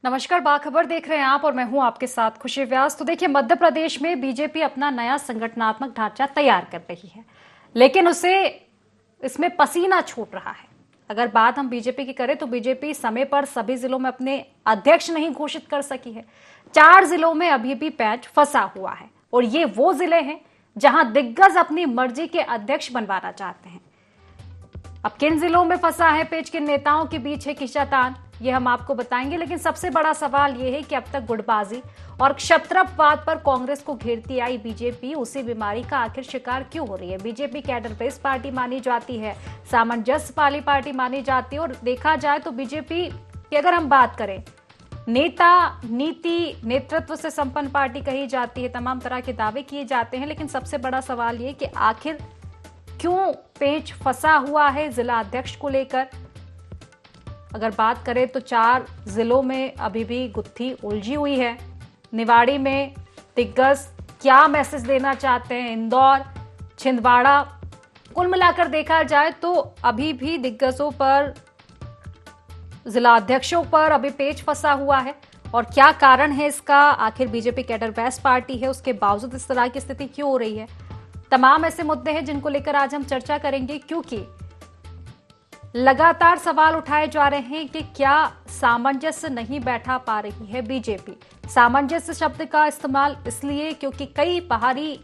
नमस्कार, बाखबर देख रहे हैं आप और मैं हूं आपके साथ खुशी व्यास। तो देखिए, मध्य प्रदेश में बीजेपी अपना नया संगठनात्मक ढांचा तैयार कर रही है, लेकिन उसे इसमें पसीना छूट रहा है। अगर बात हम बीजेपी की करें तो बीजेपी समय पर सभी जिलों में अपने अध्यक्ष नहीं घोषित कर सकी है। 4 जिलों में अभी भी पैंच फंसा हुआ है और ये वो जिले हैं जहां दिग्गज अपनी मर्जी के अध्यक्ष बनवाना चाहते हैं। अब किन जिलों में फंसा है पेच, किन नेताओं के बीच है खींचातान, ये हम आपको बताएंगे। लेकिन सबसे बड़ा सवाल ये है कि अब तक गुटबाजी और क्षत्रपवाद पर कांग्रेस को घेरती आई बीजेपी उसी बीमारी का आखिर शिकार क्यों हो रही है। बीजेपी कैडर बेस्ड पार्टी मानी जाती है, सामंजस्य वाली पार्टी मानी जाती है, और देखा जाए तो बीजेपी की अगर हम बात करें, नेता नीति नेतृत्व से संपन्न पार्टी कही जाती है, तमाम तरह के दावे किए जाते हैं। लेकिन सबसे बड़ा सवाल ये कि आखिर क्यों पेच फंसा हुआ है जिला अध्यक्ष को लेकर। अगर बात करें तो 4 जिलों में अभी भी गुत्थी उलझी हुई है। निवाड़ी में दिग्गज क्या मैसेज देना चाहते हैं, इंदौर, छिंदवाड़ा, कुल मिलाकर देखा जाए तो अभी भी दिग्गजों पर, जिला अध्यक्षों पर अभी पेच फंसा हुआ है। और क्या कारण है इसका, आखिर बीजेपी कैडर बेस्ड पार्टी है, उसके बावजूद इस तरह की स्थिति क्यों हो रही है। तमाम ऐसे मुद्दे हैं जिनको लेकर आज हम चर्चा करेंगे, क्योंकि लगातार सवाल उठाए जा रहे हैं कि क्या सामंजस्य नहीं बैठा पा रही है बीजेपी। सामंजस्य शब्द का इस्तेमाल इसलिए क्योंकि कई बाहरी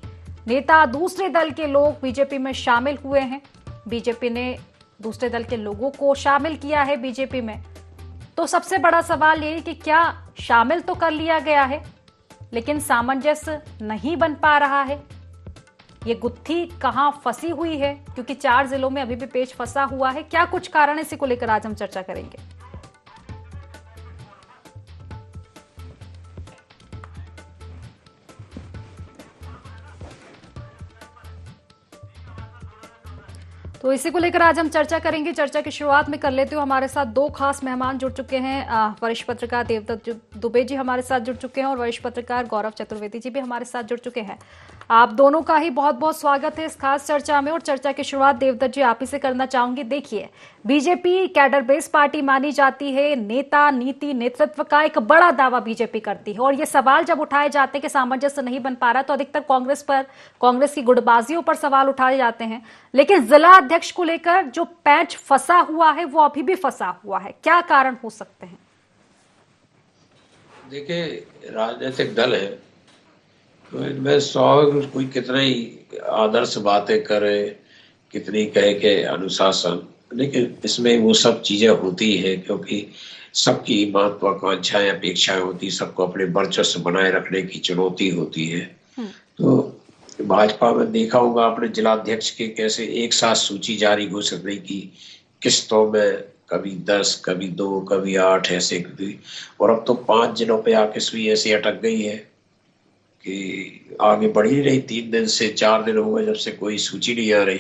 नेता, दूसरे दल के लोग बीजेपी में शामिल हुए हैं। बीजेपी ने दूसरे दल के लोगों को शामिल किया है बीजेपी में। तो सबसे बड़ा सवाल ये है कि क्या शामिल तो कर लिया गया है लेकिन सामंजस्य नहीं बन पा रहा है। ये गुत्थी कहां फंसी हुई है, क्योंकि 4 जिलों में अभी भी पेच फंसा हुआ है। क्या कुछ कारण है, इसी को लेकर आज हम चर्चा करेंगे। तो इसी को लेकर आज हम चर्चा करेंगे। चर्चा की शुरुआत में कर लेते हो, हमारे साथ 2 खास मेहमान जुड़ चुके हैं। वरिष्ठ पत्रकार देवदत्त दुबे जी हमारे साथ जुड़ चुके हैं और वरिष्ठ पत्रकार गौरव चतुर्वेदी जी भी हमारे साथ जुड़ चुके हैं। आप दोनों का ही बहुत बहुत स्वागत है इस खास चर्चा में। और चर्चा की शुरुआत देवदत्त जी आप ही से करना चाहूंगी। देखिए, बीजेपी कैडर बेस्ड पार्टी मानी जाती है, नेता नीति नेतृत्व का एक बड़ा दावा बीजेपी करती है, और ये सवाल जब उठाए जाते हैं कि सामंजस्य नहीं बन पा रहा, तो अधिकतर कांग्रेस की गुटबाजियों पर सवाल उठाए जाते हैं। लेकिन जिला अध्यक्ष को लेकर जो पैंच फंसा हुआ है वो अभी भी फंसा हुआ है। क्या कारण हो सकते हैं? देखिए, राजनीतिक दल है तो इनमें स्वाभाविक कोई कितना ही आदर्श बातें करे, कितनी कहे के अनुशासन, लेकिन इसमें वो सब चीजें होती है क्योंकि सबकी महत्वाकांक्षाएं अपेक्षाएं होती, सबको अपने वर्चस्व बनाए रखने की चुनौती होती है। तो भाजपा में देखा होगा आपने जिलाध्यक्ष के कैसे एक साथ सूची जारी घोषित नहीं की, किस्तों में कभी 10, कभी 2, कभी 8 ऐसे कभी, और अब तो 5 जिलों पे आके सुई ऐसे अटक गई है कि आगे बढ़ ही रही। 3 दिन से 4 दिन हो गए जब से कोई सूची नहीं आ रही।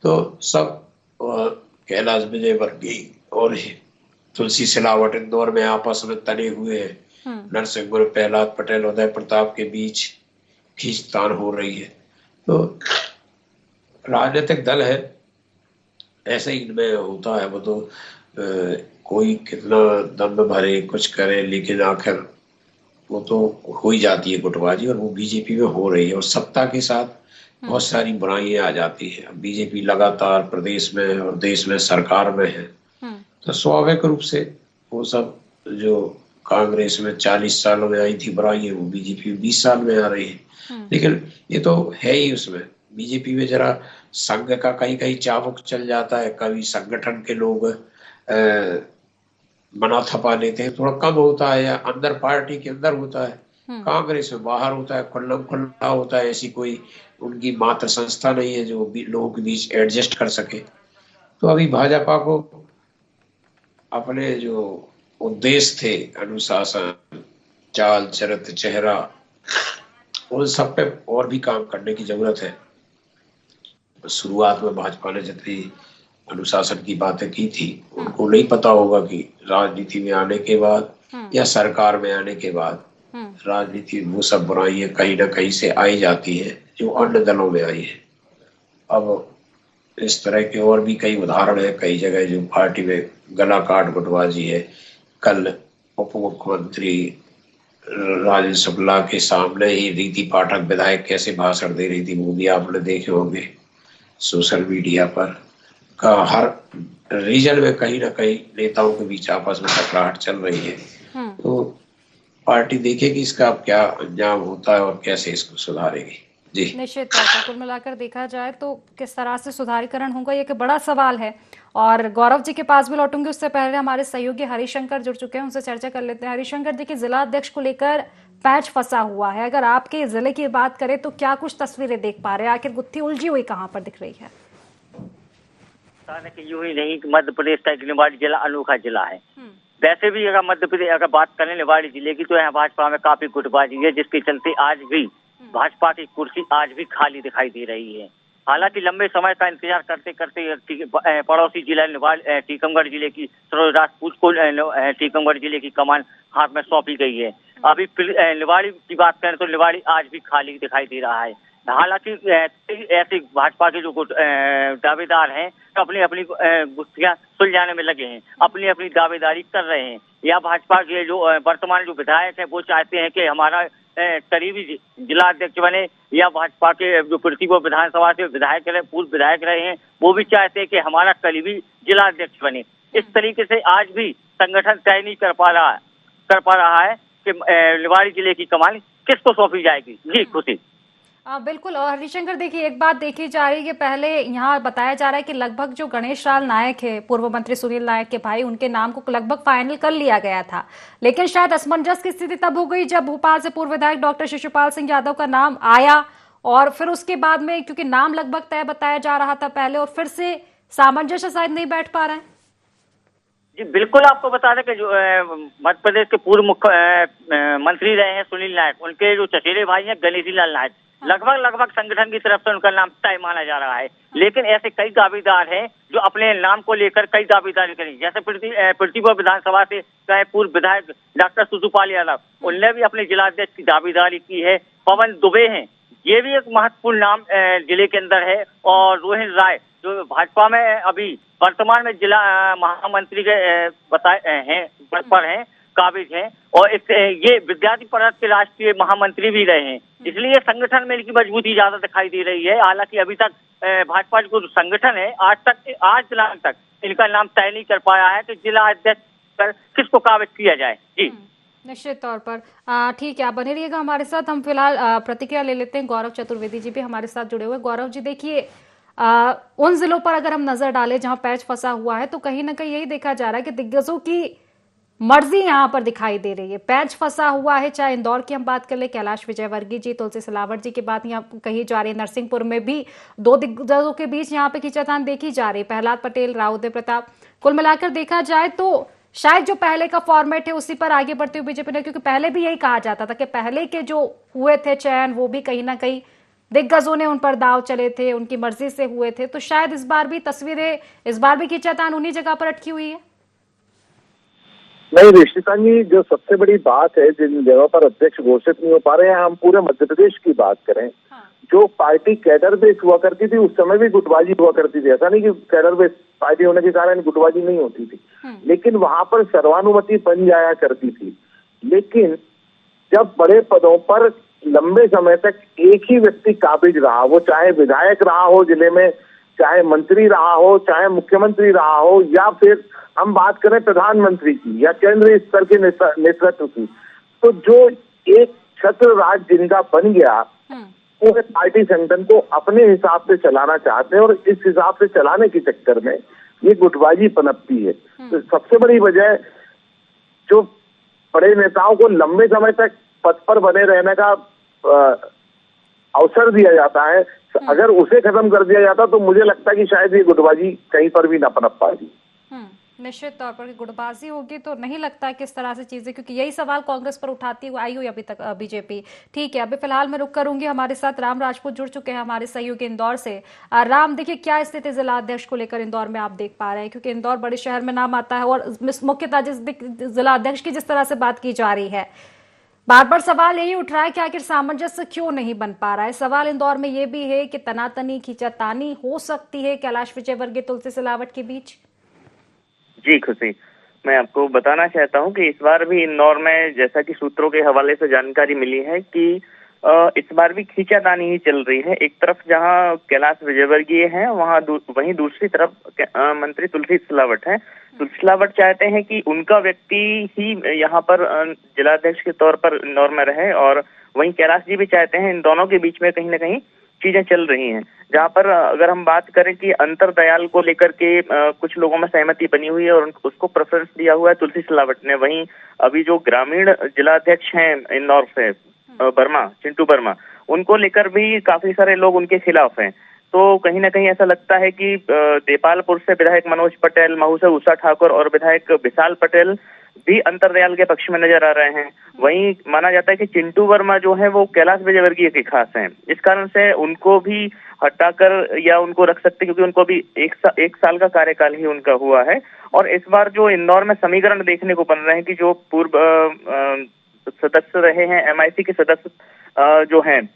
तो सब कैलाश विजयवर्गीय और तुलसी सिलावट इंदौर में आपस में तने हुए हैं। नरसिंहपुर प्रहलाद पटेल, उदय प्रताप के बीच खींचतान हो रही है। तो राजनीतिक दल है, ऐसे ही इनमें होता है। वो तो कोई कितना दम भरे कुछ करे, लेकिन आखिर वो तो हो ही जाती है गुटबाजी, और वो बीजेपी में हो रही है। और सत्ता के साथ बहुत सारी बुराइयां आ जाती है। अब बीजेपी लगातार प्रदेश में और देश में सरकार में है, तो स्वाभाविक रूप से वो सब जो कांग्रेस में 40 सालों में आई थी बुराइयां, वो बीजेपी में 20 साल में आ रही है। लेकिन ये तो है ही, उसमें बीजेपी में जरा संघ का कहीं कहीं चाबुक चल जाता है, कभी संगठन के लोग मना थपा लेते हैं, थोड़ा कम होता है, या अंदर पार्टी के अंदर होता है। कांग्रेस में बाहर होता है, खुल्लम खुल्ला होता है। ऐसी कोई उनकी मात्र संस्था नहीं है जो लोगों के बीच एडजस्ट कर सके। तो अभी भाजपा को अपने जो उद्देश्य थे, अनुशासन, चाल चरित्र, चेहरा, उन सब पे और भी काम करने की जरूरत है। शुरुआत में भाजपा ने जितनी अनुशासन की बातें की थी, उनको नहीं पता होगा कि राजनीति में आने के बाद या सरकार में आने के बाद राजनीति वो सब बुराइयां कहीं ना कहीं से आई जाती है जो अन्य दलों में आई है। अब इस तरह के और भी कई उदाहरण है, कई जगह जो पार्टी में गला काट गुटबाजी है। कल उप मुख्यमंत्री राजेंद्र शुक्ला के सामने ही रीति पाठक विधायक कैसे भाषण दे रही थी, वो भी आपने देखे होंगे सोशल मीडिया पर। का हर रीजन में कहीं ना कहीं नेताओं के बीच आपस में टकराहट चल रही है। तो पार्टी देखेगी इसका अब क्या अंजाम होता है और कैसे इसको सुधारेगी। जी, निश्चित तौर पर कुल मिलाकर देखा जाए तो किस तरह से सुधारीकरण होगा ये एक बड़ा सवाल है। और गौरव जी के पास भी लौटूंगी, उससे पहले हमारे सहयोगी हरिशंकर जुड़ चुके हैं, उनसे चर्चा कर लेते हैं। हरिशंकर, देखिए जिला अध्यक्ष को लेकर पैच फंसा हुआ है, अगर आपके जिले की बात करें तो क्या कुछ तस्वीरें देख पा रहे हैं, आखिर गुत्थी उलझी हुई कहाँ पर दिख रही है? यूं ही नहीं कि मध्य प्रदेश का एक निवाड़ी जिला अनोखा जिला है। वैसे भी अगर मध्य प्रदेश अगर बात करें निवाड़ी जिले की तो यहाँ भाजपा में काफी गुटबाजी है, जिसके चलते आज भी भाजपा की कुर्सी आज भी खाली दिखाई दे रही है। हालांकि लंबे समय का इंतजार करते करते पड़ोसी जिला टीकमगढ़ जिले की सरोज राजपूत को टीकमगढ़ जिले की कमान हाथ में सौंपी गई है। अभी निवाड़ी की बात करें तो निवाड़ी आज भी खाली दिखाई दे रहा है। हालांकि ऐसे भाजपा के जो दावेदार हैं अपनी अपनी गुत्थियां सुलझाने में लगे हैं, अपनी अपनी दावेदारी कर रहे हैं। या भाजपा के जो वर्तमान जो विधायक हैं वो चाहते हैं कि हमारा करीबी जिला अध्यक्ष बने, या भाजपा के जो प्रतिभा विधानसभा से विधायक रहे, पूर्व विधायक रहे हैं, वो भी चाहते हैं कि हमारा करीबी जिला अध्यक्ष बने। इस तरीके से आज भी संगठन तय नहीं कर पा रहा है कि निवाड़ी जिले की कमान किसको सौंपी जाएगी। जी खुशी। बिल्कुल। और हरिशंकर, देखिए एक बात देखी जा रही है कि पहले यहाँ बताया जा रहा है कि लगभग जो गणेश लाल नायक है, पूर्व मंत्री सुनील नायक के भाई, उनके नाम को लगभग फाइनल कर लिया गया था, लेकिन शायद असमंजस की स्थिति तब हो गई जब भोपाल से पूर्व विधायक डॉक्टर शिशुपाल सिंह यादव का नाम आया, और फिर उसके बाद में क्योंकि नाम लगभग तय बताया जा रहा था पहले, और फिर से सामंजस्य शायद नहीं बैठ पा रहा है। जी बिल्कुल, आपको बता दें कि जो मध्य प्रदेश के पूर्व मुख्य मंत्री रहे हैं सुनील नायक, उनके जो चचेरे भाई हैं गणेशी लाल नायक, लगभग संगठन की तरफ से उनका नाम तय माना जा रहा है। लेकिन ऐसे कई दावेदार हैं जो अपने नाम को लेकर कई दावेदारी करें, जैसे प्रतिभा विधानसभा से चाहे पूर्व विधायक डॉक्टर शिशुपाल यादव, उनने भी अपने जिलाध्यक्ष की दावेदारी की है। पवन दुबे हैं, ये भी एक महत्वपूर्ण नाम जिले के अंदर है। और रोहित राय जो भाजपा में अभी वर्तमान में जिला महामंत्री के बताए हैं पद पर हैं, काबिज हैं, और ये विद्यार्थी परिषद के राष्ट्रीय महामंत्री भी रहे हैं। इसलिए संगठन में इनकी मजबूती ज्यादा दिखाई दे रही है। हालांकि अभी तक भाजपा जो संगठन है आज दिनांक तक इनका नाम तय नहीं कर पाया है कि जिला अध्यक्ष पर किसको काबिज किया जाए। जी निश्चित तौर पर ठीक है, आप बने रहिएगा हमारे साथ। हम फिलहाल प्रतिक्रिया ले लेते हैं, गौरव चतुर्वेदी जी भी हमारे साथ जुड़े हुए। गौरव जी, देखिए उन जिलों पर अगर हम नजर डालें जहां पैच फंसा हुआ है तो कहीं ना कहीं यही देखा जा रहा है कि दिग्गजों की मर्जी यहां पर दिखाई दे रही है। पैच फंसा हुआ है, चाहे इंदौर की हम बात कर ले, कैलाश विजयवर्गीय जी, तुलसी सिलावट जी की बात यहाँ कही जा रही है। नरसिंहपुर में भी दो दिग्गजों के बीच यहाँ पे खींचातान देखी जा रही है, प्रहलाद पटेल, राव उदय प्रताप। कुल मिलाकर देखा जाए तो शायद जो पहले का फॉर्मेट है उसी पर आगे बढ़ती हुई बीजेपी ने, क्योंकि पहले भी यही कहा जाता था कि पहले के जो हुए थे चयन वो भी कहीं ना कहीं दिग्गजों ने उन पर दाव चले थे, उनकी मर्जी से हुए थे। तो शायद इस बार भी तस्वीरें, इस बार भी खींचातान उन्हीं जगह पर अटकी हुई है। नहीं रिश्तिता जी, जो सबसे बड़ी बात है जिन जगह पर अध्यक्ष घोषित नहीं हो पा रहे हैं, हम पूरे मध्य प्रदेश की बात करें, जो पार्टी कैडर बेस हुआ करती थी उस समय भी गुटबाजी हुआ करती थी। ऐसा नहीं कि कैडर बेस पार्टी होने के कारण गुटबाजी नहीं होती थी, लेकिन वहां पर सर्वानुमति बन जाया करती थी। लेकिन जब बड़े पदों पर लंबे समय तक एक ही व्यक्ति काबिज रहा, वो चाहे विधायक रहा हो जिले में, चाहे मंत्री रहा हो, चाहे मुख्यमंत्री रहा हो, या फिर हम बात करें प्रधानमंत्री की या केंद्रीय स्तर के नेतृत्व की, तो जो एक छत्र राज जिनका बन गया पूरे पार्टी संगठन को अपने हिसाब से चलाना चाहते हैं, और इस हिसाब से चलाने के चक्कर में ये गुटबाजी पनपती है। तो सबसे बड़ी वजह जो बड़े नेताओं को लंबे समय तक पद पर बने रहने का अवसर दिया जाता है, अगर उसे खत्म कर दिया जाता तो मुझे लगता है कि शायद ये गुटबाजी कहीं पर भी ना पनप पाएगी। निश्चित तौर पर गुटबाजी होगी तो नहीं लगता किस तरह से चीजें, क्योंकि यही सवाल कांग्रेस पर उठाती हुई आई हुई अभी तक बीजेपी। ठीक है, अभी फिलहाल मैं रुक करूंगी, हमारे साथ राम राजपूत जुड़ चुके हैं हमारे सहयोगी इंदौर से। राम, देखिए क्या स्थिति जिला अध्यक्ष को लेकर इंदौर में आप देख पा रहे हैं, क्योंकि इंदौर बड़े शहर में नाम आता है और मुख्यतः जिला अध्यक्ष की जिस तरह से बात की जा रही है, बार बार सवाल यही उठ रहा है कि आखिर सामंजस्य क्यों नहीं बन पा रहा है। सवाल इंदौर में ये भी है कि तनातनी खींचातानी हो सकती है कैलाश विजयवर्गीय तुलसी सिलावट के बीच। जी खुशी, मैं आपको बताना चाहता हूं कि इस बार भी इंदौर में, जैसा कि सूत्रों के हवाले से जानकारी मिली है कि इस बार भी खींचातानी ही चल रही है। एक तरफ जहां कैलाश विजयवर्गीय हैं, वहीं दूसरी तरफ मंत्री तुलसी सिलावट हैं। तुलसी सिलावट चाहते हैं कि उनका व्यक्ति ही यहाँ पर जिलाध्यक्ष के तौर पर इंदौर में रहे, और वहीं कैलाश जी भी चाहते हैं। इन दोनों के बीच में कहीं ना कहीं चीजें चल रही हैं, जहां पर अगर हम बात करें कि अंतरदयाल को लेकर के कुछ लोगों में सहमति बनी हुई है और उसको प्रेफरेंस दिया हुआ है तुलसी सिलावट ने। वहीं अभी जो ग्रामीण जिलाध्यक्ष हैं इंदौर से, वर्मा, चिंटू वर्मा, उनको लेकर भी काफी सारे लोग उनके खिलाफ हैं। तो कहीं ना कहीं ऐसा लगता है कि देपालपुर से विधायक मनोज पटेल, महू से उषा ठाकुर और विधायक विशाल पटेल भी अंतरदयाल के पक्ष में नजर आ रहे हैं। वहीं माना जाता है कि चिंटू वर्मा जो है वो कैलाश विजयवर्गीय के खास हैं, इस कारण से उनको भी हटाकर या उनको रख सकते, क्योंकि उनको भी एक साल का कार्यकाल ही उनका हुआ है। और इस बार जो इंदौर में समीकरण देखने को बन रहे हैं कि जो पूर्व सदस्य रहे हैं, MIC के सदस्य जो हैं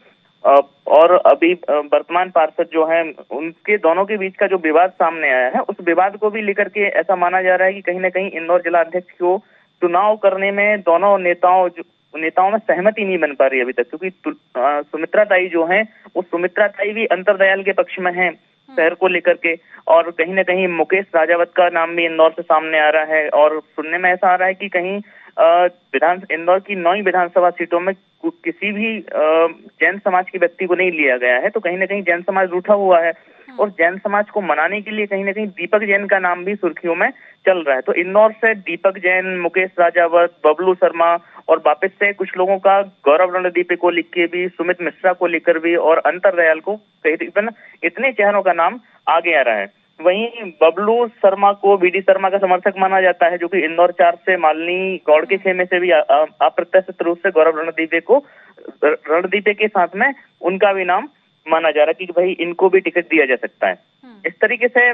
और अभी वर्तमान पार्षद जो हैं, उनके दोनों के बीच का जो विवाद सामने आया है, उस विवाद को भी लेकर के ऐसा माना जा रहा है कि कहीं ना कहीं इंदौर जिला अध्यक्ष को चुनाव करने में दोनों नेताओं में सहमति नहीं बन पा रही अभी तक, क्योंकि सुमित्रा ताई जो हैं, वो सुमित्रा ताई भी अंतरदयाल के पक्ष में हैं शहर को लेकर के, और कहीं ना कहीं मुकेश राजावत का नाम भी इंदौर से सामने आ रहा है। और सुनने में ऐसा आ रहा है कि कहीं इंदौर की 9 विधानसभा सीटों में किसी भी जैन समाज के व्यक्ति को नहीं लिया गया है, तो कहीं ना कहीं जैन समाज रूठा हुआ है। और जैन समाज को मनाने के लिए कहीं ना कहीं दीपक जैन का नाम भी सुर्खियों में चल रहा है। तो इंदौर से दीपक जैन, मुकेश राजावत, बबलू शर्मा और वापस से कुछ लोगों का गौरव रणदीपे को लिख के भी, सुमित मिश्रा को लेकर भी और अंतरदयाल को तकरीबन इतने चेहरों का नाम आगे आ रहा है। वहीं बबलू शर्मा को BD शर्मा का समर्थक माना जाता है, जो कि इंदौर 4 से मालिनी गौड़ के खेमे से भी अप्रत्याशित रूप से गौरव रणदीपे के साथ में उनका भी नाम माना जा रहा है कि भाई इनको भी टिकट दिया जा सकता है। इस तरीके से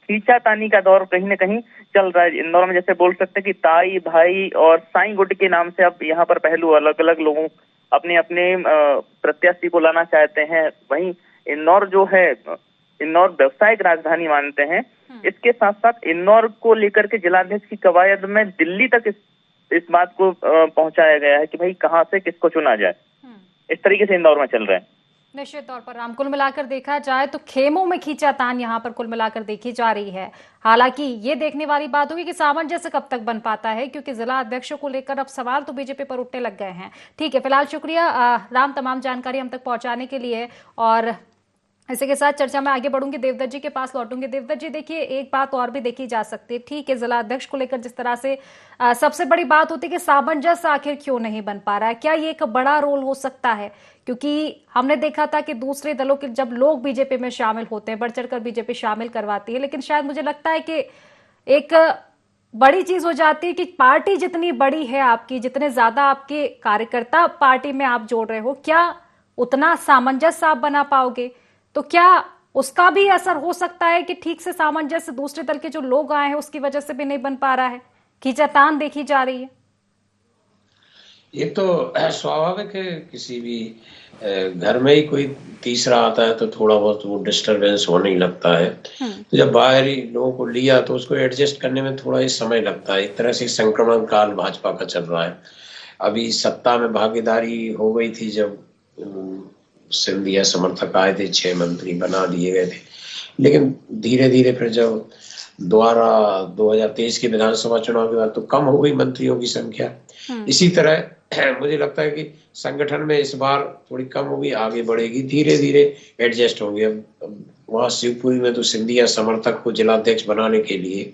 खींचातानी का दौर कहीं ना कहीं चल रहा है इंदौर में। जैसे बोल सकते हैं कि ताई, भाई और साईं गुट के नाम से अब यहाँ पर पहलू अलग अलग लोगों अपने अपने प्रत्याशी को लाना चाहते हैं। वहीं इंदौर जो है, इंदौर व्यवसायिक राजधानी मानते हैं, इसके साथ साथ इंदौर को लेकर के जिलाध्यक्ष की कवायद में दिल्ली तक इस बात को पहुंचाया गया है कि भाई कहां से किसको चुना जाए। इस तरीके से इंदौर में चल रहा है। निश्चित तौर पर राम, कुल मिलाकर देखा जाए तो खेमों में खींचातान यहाँ पर कुल मिलाकर देखी जा रही है। हालांकि ये देखने वाली बात होगी कि सामंजस्य कब तक बन पाता है, क्योंकि जिला अध्यक्षों को लेकर अब सवाल तो बीजेपी पर उठने लग गए हैं। ठीक है, फिलहाल शुक्रिया राम तमाम जानकारी हम तक पहुंचाने के लिए, और इसी के साथ चर्चा में आगे बढ़ूंगी, देवदत्त जी के पास लौटूंगी। देवदत्त जी, देखिए एक बात और भी देखी जा सकती है। ठीक है, जिला अध्यक्ष को लेकर जिस तरह से सबसे बड़ी बात होती है कि सामंजस्य आखिर क्यों नहीं बन पा रहा है, क्या ये एक बड़ा रोल हो सकता है? क्योंकि हमने देखा था कि दूसरे दलों के जब लोग बीजेपी में शामिल होते हैं, बढ़ चढ़कर बीजेपी शामिल करवाती है, लेकिन शायद मुझे लगता है कि एक बड़ी चीज हो जाती है कि पार्टी जितनी बड़ी है आपकी, जितने ज्यादा आपके कार्यकर्ता पार्टी में आप जोड़ रहे हो, क्या उतना सामंजस्य आप बना पाओगे? तो क्या उसका भी असर हो सकता है कि ठीक से सामंजस्य दूसरे दल के जो लोग आए हैं उसकी वजह से भी नहीं बन पा रहा है, खींचातान देखी जा रही है? ये तो स्वाभाविक है, किसी भी घर में ही कोई तीसरा आता है तो थोड़ा बहुत वो डिस्टरबेंस होने ही लगता है। तो जब बाहरी लोगों को लिया तो उसको एडजस्ट करने में थोड़ा ही समय लगता है। एक तरह से संक्रमण काल भाजपा का चल रहा है। अभी सत्ता में भागीदारी हो गई थी जब सिंधिया समर्थक आए थे, 6 मंत्री बना दिए गए थे, लेकिन धीरे धीरे फिर जब दोबारा 2023 के विधानसभा चुनाव के बाद तो कम हो गई मंत्रियों की संख्या। इसी तरह मुझे लगता है कि संगठन में इस बार थोड़ी कम होगी, आगे बढ़ेगी, धीरे धीरे एडजस्ट होंगे। अब वहां शिवपुरी में तो सिंधिया समर्थक को जिलाध्यक्ष बनाने के लिए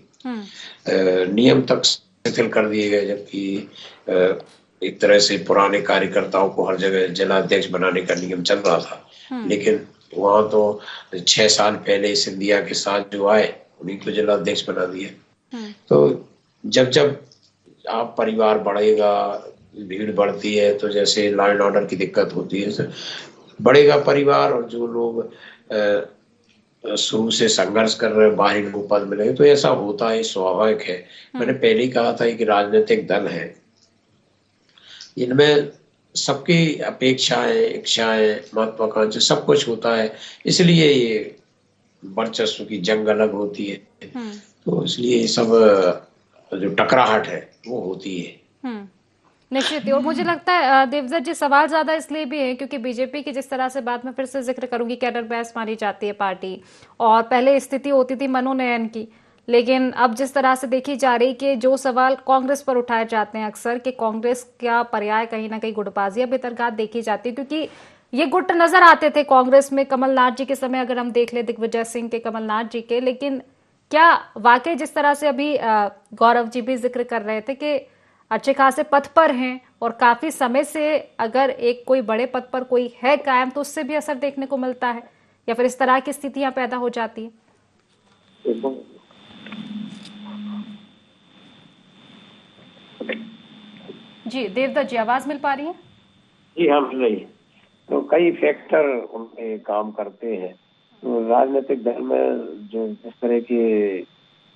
नियम तक शिथिल कर दिए गए, जबकि एक तरह से पुराने कार्यकर्ताओं को हर जगह जिलाध्यक्ष बनाने का नियम चल रहा था। लेकिन वहां तो 6 साल पहले सिंधिया के साथ जो आए उन्हीं को जिलाध्यक्ष बना दिया। तो जब जब आप परिवार बढ़ेगा, भीड़ बढ़ती है, तो जैसे लॉ एंड ऑर्डर की दिक्कत होती है, बढ़ेगा परिवार, और जो लोग शुरू से संघर्ष कर रहे हैं बाहरी लोग पद मिलेंगे, तो ऐसा होता है, स्वाभाविक है। मैंने पहले ही कहा था कि राजनीतिक दल है, इनमें सबकी अपेक्षाएं, इच्छाएं, महत्वाकांक्षा सब कुछ होता है, इसलिए ये वर्चस्व की जंग अलग होती है। तो इसलिए सब जो टकराहट है वो होती है। निश्चित ही। और मुझे लगता है देवदत्त जी, सवाल ज्यादा इसलिए भी है क्योंकि बीजेपी की जिस तरह से, बाद में फिर से जिक्र करूंगी, कैडर बेस मानी जाती है पार्टी, और पहले स्थिति होती थी मनोनयन की, लेकिन अब जिस तरह से देखी जा रही कि जो सवाल कांग्रेस पर उठाए जाते हैं अक्सर, कि कांग्रेस का पर्याय कहीं ना कहीं गुटबाजी बेतरगाह देखी जाती है, क्योंकि ये गुट नजर आते थे कांग्रेस में कमलनाथ जी के समय, अगर हम देख ले दिग्विजय सिंह के, कमलनाथ जी के। लेकिन क्या वाकई जिस तरह से अभी गौरव जी भी जिक्र कर रहे थे कि अच्छे खासे पद पर हैं और काफी समय से अगर एक कोई बड़े पद पर कोई है कायम तो उससे भी असर देखने को मिलता है, या फिर इस तरह की स्थितियां पैदा हो जाती है? जी देवदत्त जी, आवाज मिल पा रही है? जी हाँ, मिल रही है। तो कई फैक्टर उनके काम करते हैं। तो राजनीतिक दल में जो इस तरह की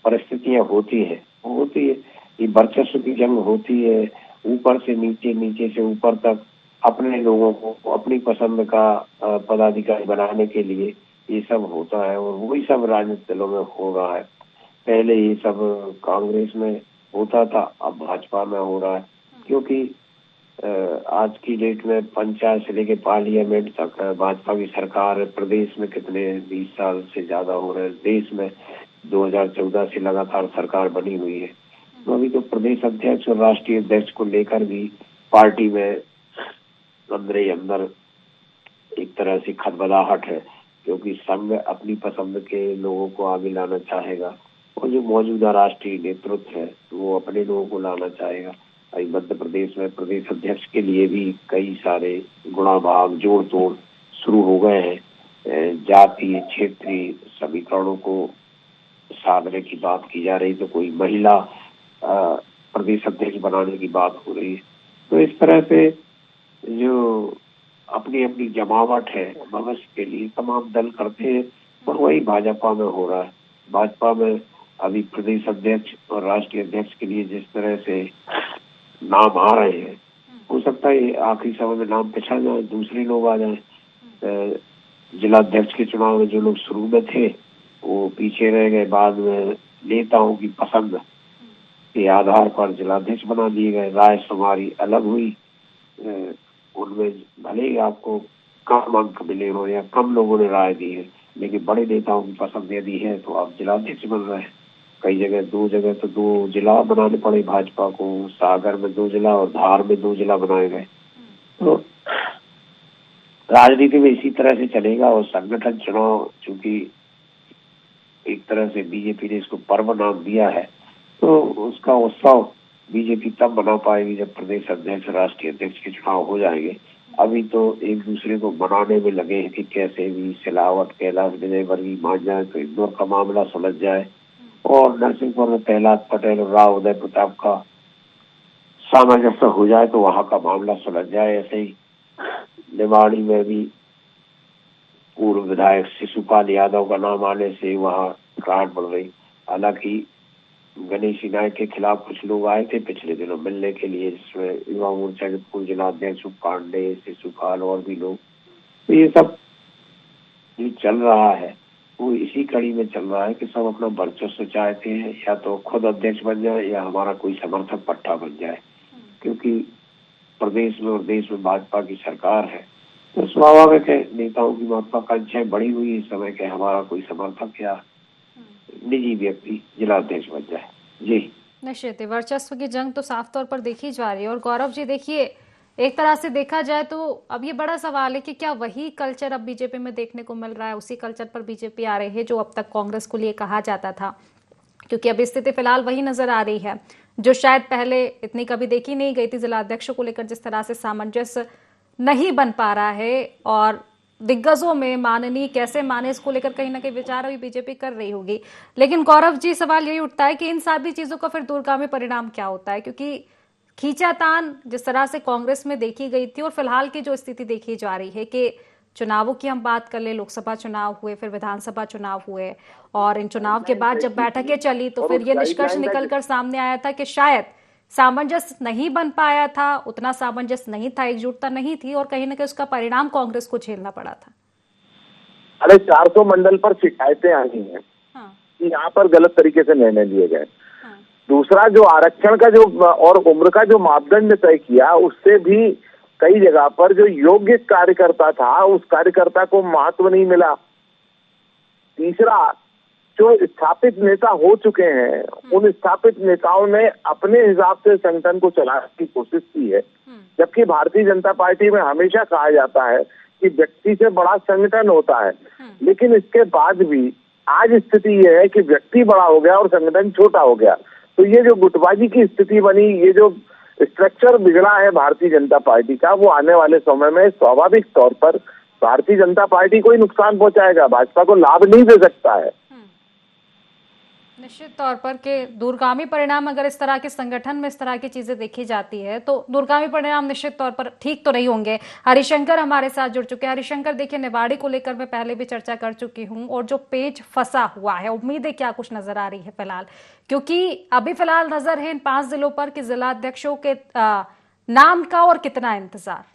परिस्थितियां होती है वो होती है, ये वर्चस्व की जंग होती है, ऊपर से नीचे, नीचे से ऊपर तक अपने लोगों को अपनी पसंद का पदाधिकारी बनाने के लिए ये सब होता है, और वही सब राजनीतिक दलों में हो रहा है। पहले ये सब कांग्रेस में होता था, अब भाजपा में हो रहा है, क्योंकि आज की डेट में पंचायत से लेके पार्लियामेंट तक भाजपा की सरकार है। प्रदेश में कितने 20 साल से ज्यादा हो रहे हैं, देश में 2014 से लगातार सरकार बनी हुई है। तो अभी तो प्रदेश अध्यक्ष और राष्ट्रीय अध्यक्ष को लेकर भी पार्टी में अंदर ही अंदर एक तरह से खदबदाहट है, क्योंकि संघ अपनी पसंद के लोगों को आगे लाना चाहेगा, और जो मौजूदा राष्ट्रीय नेतृत्व है वो अपने लोगों को लाना चाहेगा। अभी मध्य प्रदेश में प्रदेश अध्यक्ष के लिए भी कई सारे गुणा भाग, जोड़ तोड़ शुरू हो गए हैं। जातीय क्षेत्रीय समीकरणों को साधने की बात की जा रही, तो कोई महिला प्रदेश अध्यक्ष बनाने की बात हो रही है। तो इस तरह से जो अपनी अपनी जमावट है भविष्य के लिए तमाम दल करते हैं, और वही भाजपा में हो रहा है। भाजपा में अभी प्रदेश अध्यक्ष और राष्ट्रीय अध्यक्ष के लिए जिस तरह से नाम आ रहे हैं, हो सकता है आखिरी समय में नाम पिछड़ जाए, दूसरे लोग आ जाए। जिला अध्यक्ष के चुनाव में जो लोग शुरू में थे वो पीछे रह गए, बाद में नेताओं की पसंद के आधार पर जिलाध्यक्ष बना दिए गए। राय शुमारी अलग हुई, उनमें भले ही आपको कम अंक मिले हो या कम लोगों ने राय दी है, लेकिन बड़े नेताओं की पसंद यदि है तो आप जिलाध्यक्ष बन रहे हैं। कई जगह 2 जगह तो 2 जिला बनाने पड़े भाजपा को, सागर में 2 जिला और धार में 2 जिला बनाए गए। तो राजनीति में इसी तरह से चलेगा। और संगठन चुनाव चूंकि एक तरह से बीजेपी ने इसको पर्व नाम दिया है, तो उसका उत्सव बीजेपी तब बना पाएगी जब प्रदेश अध्यक्ष, राष्ट्रीय अध्यक्ष के चुनाव हो जाएंगे। अभी तो एक दूसरे को बनाने में लगे हैं कि कैसे भी सिलावट, कैलाश विजयवर्गीय मान जाए तो इंदौर का मामला सुलझ जाए, और नरसिंहपुर में प्रहलाद पटेल और राव उदय प्रताप का सामंजस्य हो जाए तो वहां का मामला सुलझ जाए। ऐसे ही निवाड़ी में भी पूर्व विधायक शिशुपाल यादव का नाम आने से वहां काट बढ़ गई। हालांकि गणेश नायक के खिलाफ कुछ लोग आए थे पिछले दिनों मिलने के लिए, जिसमें युवा मोर्चा के पूर्व जिला अध्यक्ष पांडे, शिशुपाल और भी लोग। तो ये सब जो चल रहा है वो इसी कड़ी में चल रहा है कि सब अपना वर्चस्व चाहते हैं, या तो खुद अध्यक्ष बन जाए या हमारा कोई समर्थक पट्टा बन जाए। क्योंकि प्रदेश में और देश में भाजपा की सरकार है, तो स्वाभाविक है नेताओं की महत्वाकांक्षाएं बढ़ी हुई इस समय के हमारा कोई समर्थक या निजी व्यक्ति जिलाध्यक्ष बन जाए। जी निश्चित, वर्चस्व की जंग तो साफ तौर पर देखी जा रही है। और गौरव जी देखिए, एक तरह से देखा जाए तो अब ये बड़ा सवाल है कि क्या वही कल्चर अब बीजेपी में देखने को मिल रहा है, उसी कल्चर पर बीजेपी आ रही है जो अब तक कांग्रेस को लिए कहा जाता था? क्योंकि अब स्थिति फिलहाल वही नजर आ रही है जो शायद पहले इतनी कभी देखी नहीं गई थी। जिला अध्यक्षों को लेकर जिस तरह से सामंजस्य नहीं बन पा रहा है, और दिग्गजों में माननीय कैसे माने, इसको लेकर कहीं ना कहीं विचार अभी बीजेपी कर रही होगी। लेकिन गौरव जी, सवाल यही उठता है कि इन सारी चीजों का फिर दूरगामी परिणाम क्या होता है? क्योंकि खींचातान जिस तरह से कांग्रेस में देखी गई थी और फिलहाल की जो स्थिति देखी जा रही है कि चुनावों की हम बात कर ले, लोकसभा चुनाव हुए, फिर विधानसभा चुनाव हुए, और इन चुनाव के बाद जब बैठकें चली तो फिर ये निष्कर्ष निकलकर सामने आया था कि शायद सामंजस्य नहीं बन पाया था, उतना सामंजस्य नहीं था, एकजुटता नहीं थी, और कहीं ना कहीं उसका परिणाम कांग्रेस को झेलना पड़ा था। अरे 400 मंडल पर शिकायतें आई हैं कि यहाँ पर गलत तरीके से निर्णय लिए गए। दूसरा जो आरक्षण का जो और उम्र का जो मापदंड तय किया, उससे भी कई जगह पर जो योग्य कार्यकर्ता था उस कार्यकर्ता को महत्व नहीं मिला। तीसरा, जो स्थापित नेता हो चुके हैं उन स्थापित नेताओं ने अपने हिसाब से संगठन को चलाने की कोशिश की है, जबकि भारतीय जनता पार्टी में हमेशा कहा जाता है कि व्यक्ति से बड़ा संगठन होता है। लेकिन इसके बाद भी आज स्थिति यह है कि व्यक्ति बड़ा हो गया और संगठन छोटा हो गया। तो ये जो गुटबाजी की स्थिति बनी, ये जो स्ट्रक्चर बिगड़ा है भारतीय जनता पार्टी का, वो आने वाले समय में स्वाभाविक तौर पर भारतीय जनता पार्टी को ही नुकसान पहुंचाएगा, भाजपा को लाभ नहीं दे सकता है। निश्चित तौर पर के दूरगामी परिणाम, अगर इस तरह के संगठन में इस तरह की चीजें देखी जाती है तो दूरगामी परिणाम निश्चित तौर पर ठीक तो नहीं होंगे। हरिशंकर हमारे साथ जुड़ चुके हैं। हरिशंकर, देखिए, निवाड़ी को लेकर मैं पहले भी चर्चा कर चुकी हूं और जो पेच फंसा हुआ है, उम्मीदें क्या कुछ नजर आ रही है फिलहाल, क्योंकि अभी फिलहाल नजर है इन 5 जिलों पर कि जिला अध्यक्षों के नाम का और कितना इंतजार।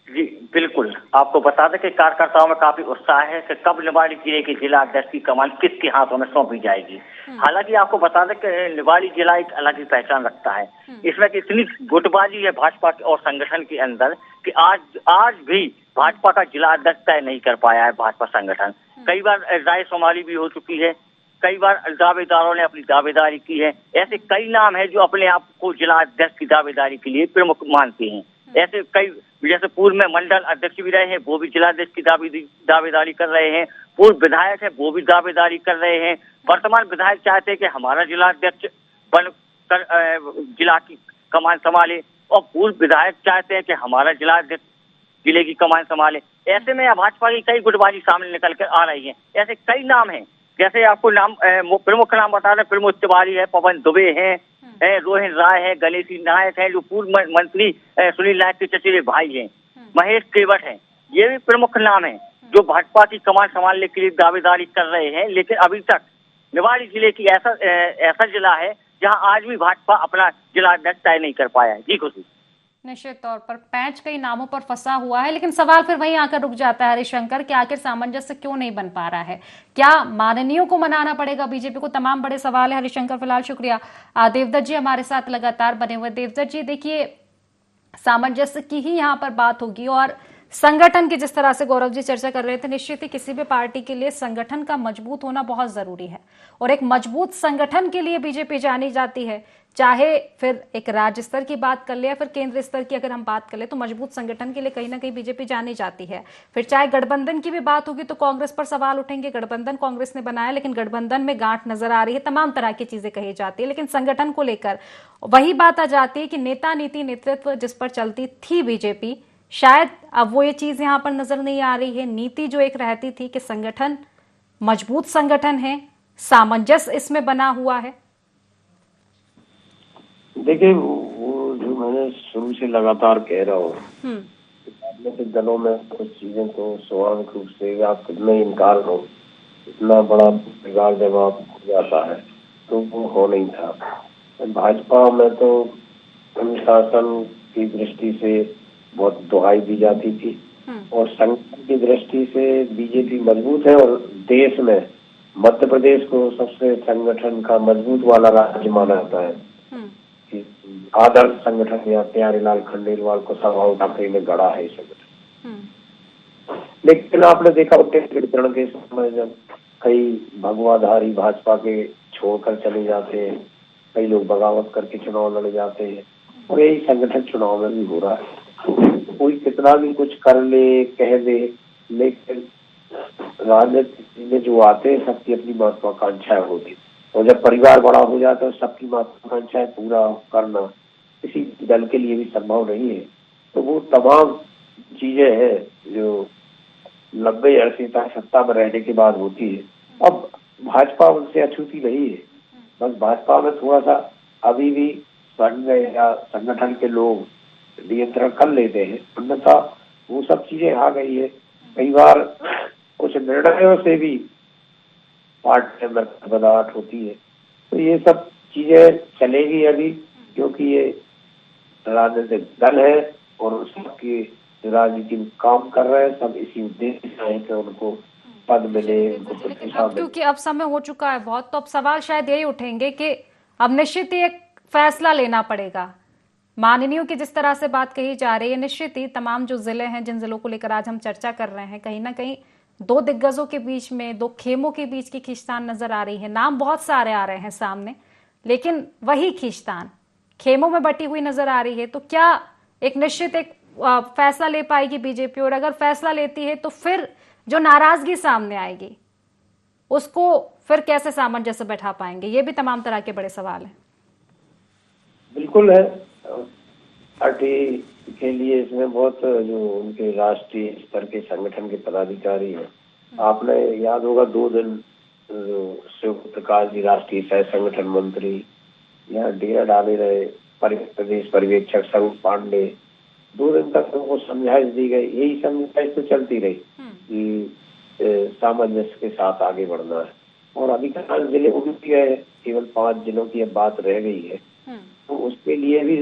जी बिल्कुल, आपको बता दें कि कार्यकर्ताओं में काफी उत्साह है कि कब निवाड़ी जिले के जिला अध्यक्ष की कमान किसके हाथों में सौंपी जाएगी। हालांकि आपको बता दें कि निवाड़ी जिला एक अलग ही पहचान रखता है। इसमें कि इतनी गुटबाजी है भाजपा और संगठन के अंदर कि आज भी भाजपा का जिला अध्यक्ष तय नहीं कर पाया है भाजपा संगठन। कई बार राय शुमारी भी हो चुकी है, कई बार दावेदारों ने अपनी दावेदारी की है। ऐसे कई नाम है जो अपने आप को जिला अध्यक्ष की दावेदारी के लिए प्रमुख मानते हैं। ऐसे कई, जैसे पूर्व में मंडल अध्यक्ष भी रहे हैं, वो भी जिला अध्यक्ष की दावेदारी कर रहे हैं। पूर्व विधायक है, वो भी दावेदारी कर रहे हैं। वर्तमान विधायक चाहते हैं कि हमारा जिला अध्यक्ष बनकर जिला की कमान संभाले, और पूर्व विधायक चाहते हैं कि हमारा जिला अध्यक्ष जिले की कमान संभाले। ऐसे में भाजपा की कई गुटबाजी सामने निकल कर आ रही है। ऐसे कई नाम हैं, जैसे आपको नाम प्रमुख नाम बता रहे, प्रमोद तिवारी है, पवन दुबे हैं, रोहिन राय है, गणेश नायक है, जो पूर्व मंत्री सुनील नायक के चचेरे भाई हैं, महेश केवट हैं। ये भी प्रमुख नाम हैं जो भाजपा की कमान संभालने के लिए दावेदारी कर रहे हैं। लेकिन अभी तक निवाड़ी जिले की ऐसा जिला है जहां आज भी भाजपा अपना जिला अध्यक्ष तय नहीं कर पाया है। जी खुशी। निश्चित तौर पर पैंच कई नामों पर फंसा हुआ है, लेकिन सवाल फिर वहीं आकर रुक जाता है हरिशंकर कि आखिर सामंजस्य क्यों नहीं बन पा रहा है। क्या माननीयों को मनाना पड़ेगा बीजेपी को? तमाम बड़े सवाल है हरिशंकर। फिलहाल शुक्रिया। देवदत्त जी हमारे साथ लगातार बने हुए। देवदत्त जी, देखिए, सामंजस्य की ही यहाँ पर बात होगी और संगठन की जिस तरह से गौरव जी चर्चा कर रहे थे, निश्चित ही किसी भी पार्टी के लिए संगठन का मजबूत होना बहुत जरूरी है और एक मजबूत संगठन के लिए बीजेपी जानी जाती है। चाहे फिर एक राज्य स्तर की बात कर ले या फिर केंद्र स्तर की अगर हम बात कर ले, तो मजबूत संगठन के लिए कहीं ना कहीं बीजेपी जानी जाती है। फिर चाहे गठबंधन की भी बात होगी तो कांग्रेस पर सवाल उठेंगे। गठबंधन कांग्रेस ने बनाया, लेकिन गठबंधन में गांठ नजर आ रही है, तमाम तरह की चीजें कही जाती है। लेकिन संगठन को लेकर वही बात आ जाती है कि नेता नीति नेतृत्व जिस पर चलती थी बीजेपी, शायद अब वो ये चीज यहां पर नजर नहीं आ रही है। नीति जो एक रहती थी कि संगठन मजबूत संगठन है, सामंजस्य इसमें बना हुआ है। देखिए, वो जो मैंने शुरू से लगातार कह रहा हूँ, राजनीतिक दलों में कुछ चीजें तो स्वाभाविक रूप से आप कितना इनकार हो, इतना बड़ा बिगाड़ जब आप हो जाता है तो वो हो नहीं था। भाजपा में तो अनुशासन की दृष्टि से बहुत दुहाई दी जाती थी और संगठन की दृष्टि से बीजेपी मजबूत है और देश में मध्य प्रदेश को सबसे संगठन का मजबूत वाला राज्य माना जाता है। आदर्श संगठन या प्यारेलाल खंडेलवाल को सभाओं ठाकरे ने गढ़ा है संगठन। लेकिन आपने देखा उत्तराखंड के समय जब कई भगवाधारी भाजपा के छोड़कर चले जाते हैं, कई लोग बगावत करके चुनाव लड़ जाते हैं और यही संगठन चुनाव में भी हो रहा है। कोई कितना भी कुछ कर ले, कह दे, लेकिन राजनीति में जो आते हैं सबकी अपनी महत्वाकांक्षाएं होती, और जब परिवार बड़ा हो जाता है तो सबकी महत्वाकांक्षाएं पूरा करना किसी दल के लिए भी संभव नहीं है। तो वो तमाम चीजें हैं जो 90 अरसे तक सत्ता में रहने के बाद होती है। अब भाजपा उनसे अछूती नहीं है, बस भाजपा में थोड़ा सा अभी भी संघ या संगठन के लोग नियंत्रण कर लेते हैं, अन्यथा वो सब चीजें आ गई है। कई बार कुछ निर्णयों से भी पार्टी में बदलाव होती है, तो ये सब चीजें चलेगी अभी, क्योंकि ये राजनीतिक दल है और सबकी राजनीति में काम कर रहे हैं, सब इसी उद्देश्य से है कि उनको पद मिले, उनको लेकिन प्रतिष्ठा अब मिले। क्योंकि अब समय हो चुका है बहुत, तो अब सवाल शायद यही उठेंगे कि अब निश्चित ही एक फैसला लेना पड़ेगा। माननीयों की जिस तरह से बात कही जा रही है, निश्चित ही तमाम जो जिले हैं, जिन जिलों को लेकर आज हम चर्चा कर रहे हैं, कहीं ना कहीं दो दिग्गजों के बीच में, दो खेमों के बीच की खींचतान नजर आ रही है। नाम बहुत सारे आ रहे हैं सामने, लेकिन वही खींचतान खेमों में बटी हुई नजर आ रही है। तो क्या एक निश्चित एक फैसला ले पाएगी बीजेपी? और अगर फैसला लेती है तो फिर जो नाराजगी सामने आएगी उसको फिर कैसे सामंजस्य बैठा पाएंगे? ये भी तमाम तरह के बड़े सवाल हैं। बिल्कुल है, पार्टी के लिए इसमें बहुत जो उनके राष्ट्रीय स्तर के संगठन के पदाधिकारी हैं, आपने याद होगा 2 दिन शिव प्रकाश जी राष्ट्रीय सह संगठन मंत्री यहाँ डेरा डाले रहे, प्रदेश पर्यवेक्षक स्वरूप पांडे, 2 दिन तक उनको समझाइश दी गई। यही समझाइश तो चलती रही कि सामंजस्य के साथ आगे बढ़ना है। और अधिकांश जिले उठ गए, केवल 5 जिलों की अब बात रह गई है। तो उसके लिए भी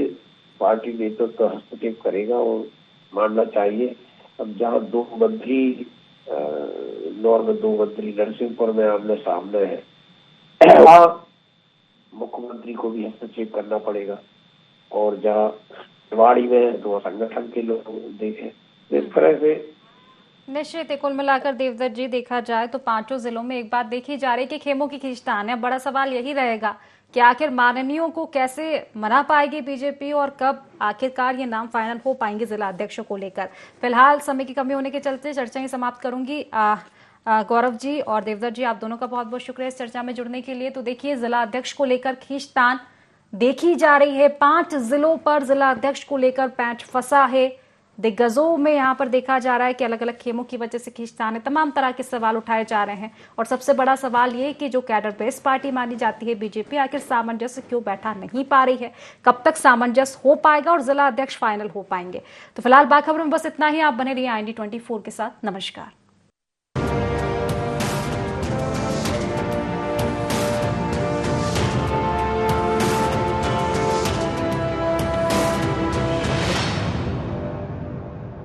पार्टी नेतृत्व तो हस्तक्षेप करेगा और मानना चाहिए। अब जहाँ 2 मंत्री इंदौर में 2 मंत्री नरसिंहपुर में आमने सामने है, वहाँ मुख्यमंत्री को भी हस्तक्षेप करना पड़ेगा। और जहाँ निवाड़ी में है तो संगठन के लोग देखें। इस तरह से निश्चित ही कुल मिलाकर देवदत्त जी देखा जाए तो 5 जिलों में एक बात देखी जा रही है कि खेमों की खींचतान है। बड़ा सवाल यही रहेगा कि आखिर माननीयों को कैसे मना पाएगी बीजेपी और कब आखिरकार ये नाम फाइनल हो पाएंगे जिला अध्यक्षों को लेकर। फिलहाल समय की कमी होने के चलते चर्चा ही समाप्त करूंगी। गौरव जी और देवदत्त जी, आप दोनों का बहुत बहुत शुक्रिया इस चर्चा में जुड़ने के लिए। तो देखिए, जिला अध्यक्ष को लेकर खींचतान देखी जा रही है। 5 जिलों पर जिला अध्यक्ष को लेकर पैंच फंसा है। दिग्गजों में यहां पर देखा जा रहा है कि अलग अलग खेमों की वजह से खींचतान है। तमाम तरह के सवाल उठाए जा रहे हैं और सबसे बड़ा सवाल ये कि जो कैडर बेस्ड पार्टी मानी जाती है बीजेपी, आखिर सामंजस्य क्यों बैठा नहीं पा रही है? कब तक सामंजस्य हो पाएगा और जिला अध्यक्ष फाइनल हो पाएंगे? तो फिलहाल बाखबर में बस इतना ही। आप बने रहिए IND24 के साथ। नमस्कार।